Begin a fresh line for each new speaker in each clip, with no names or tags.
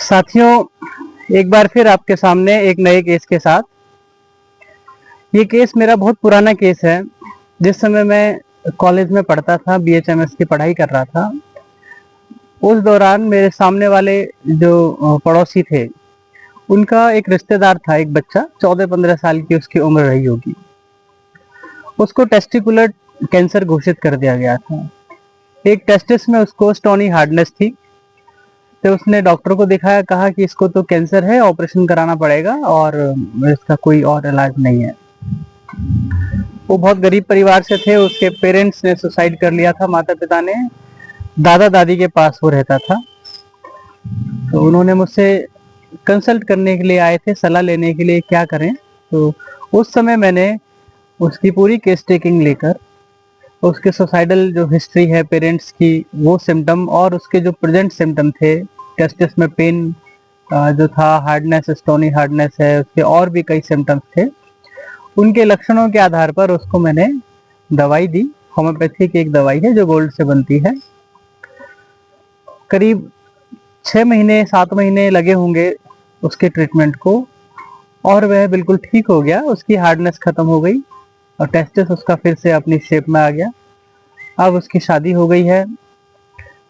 साथियों, एक बार फिर आपके सामने एक नए केस के साथ। ये केस मेरा बहुत पुराना केस है। जिस समय मैं कॉलेज में पढ़ता था, बीएचएमएस की पढ़ाई कर रहा था, उस दौरान मेरे सामने वाले जो पड़ोसी थे, उनका एक रिश्तेदार था, एक बच्चा 14-15 साल की उसकी उम्र रही होगी। उसको टेस्टिकुलर कैंसर घोषित कर दिया गया था। एक टेस्टिस में उसको स्टोनी हार्डनेस थी। तो उसने डॉक्टर को दिखाया, कहा कि इसको तो कैंसर है, ऑपरेशन कराना पड़ेगा और इसका कोई और इलाज नहीं है। वो बहुत गरीब परिवार से थे। उसके पेरेंट्स ने सुसाइड कर लिया था, माता पिता ने। दादा दादी के पास वो रहता था। तो उन्होंने मुझसे कंसल्ट करने के लिए आए थे, सलाह लेने के लिए क्या करें। तो उस समय मैंने उसकी पूरी केस टेकिंग लेकर उसके सुसाइडल जो हिस्ट्री है पेरेंट्स की, वो सिम्टम और उसके जो प्रेजेंट सिम्टम थे, टेस्टिस में पेन जो था, हार्डनेस, स्टोनी हार्डनेस है, उसके और भी कई सिम्टम्स थे। उनके लक्षणों के आधार पर उसको मैंने दवाई दी। होम्योपैथी की एक दवाई है जो गोल्ड से बनती है। करीब 6 महीने 7 महीने लगे होंगे उसके ट्रीटमेंट को, और वह बिल्कुल ठीक हो गया। उसकी हार्डनेस खत्म हो गई और टेस्टिस उसका फिर से अपनी शेप में आ गया। अब उसकी शादी हो गई है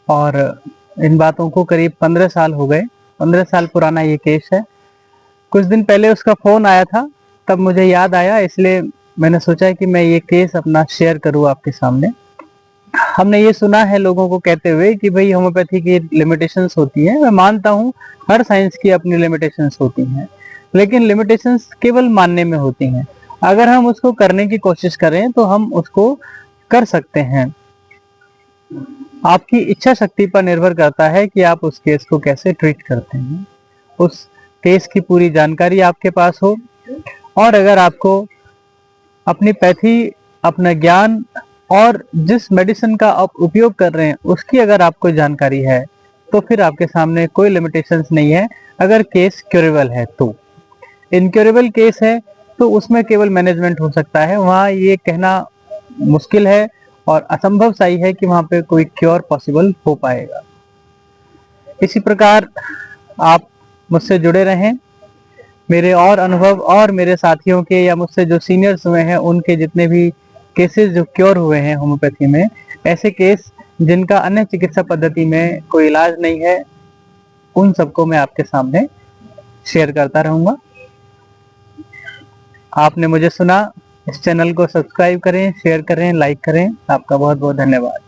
और इन बातों को करीब 15 साल हो गए। 15 साल पुराना ये केस है। कुछ दिन पहले उसका फोन आया था, तब मुझे याद आया, इसलिए मैंने सोचा कि मैं ये केस अपना शेयर करूं आपके सामने। हमने ये सुना है लोगों को कहते हुए कि भाई होम्योपैथी की लिमिटेशंस होती है। मैं मानता हूँ, हर साइंस की अपनी लिमिटेशंस होती हैं, लेकिन लिमिटेशंस केवल मानने में होती हैं। अगर हम उसको करने की कोशिश करें तो हम उसको कर सकते हैं। आपकी इच्छा शक्ति पर निर्भर करता है कि आप उस केस को कैसे ट्रीट करते हैं। उस केस की पूरी जानकारी आपके पास हो, और अगर आपको अपनी पैथी, अपना ज्ञान और जिस मेडिसिन का आप उपयोग कर रहे हैं उसकी अगर आपको जानकारी है, तो फिर आपके सामने कोई लिमिटेशंस नहीं है। अगर केस क्यूरेबल है तो। इनक्यूरेबल केस है तो उसमें केवल मैनेजमेंट हो सकता है। वहाँ ये कहना मुश्किल है और असंभव सा ही है कि वहाँ पे कोई क्योर पॉसिबल हो पाएगा। इसी प्रकार आप मुझसे जुड़े रहें। मेरे और अनुभव और मेरे साथियों के या मुझसे जो सीनियर्स हुए हैं उनके जितने भी केसेस जो क्योर हुए हैं होम्योपैथी में, ऐसे केस जिनका अन्य चिकित्सा पद्धति में कोई इलाज नहीं है, उन सबको मैं आपके सामने शेयर करता रहूंगा। आपने मुझे सुना। इस चैनल को सब्सक्राइब करें, शेयर करें, लाइक करें। आपका बहुत बहुत धन्यवाद।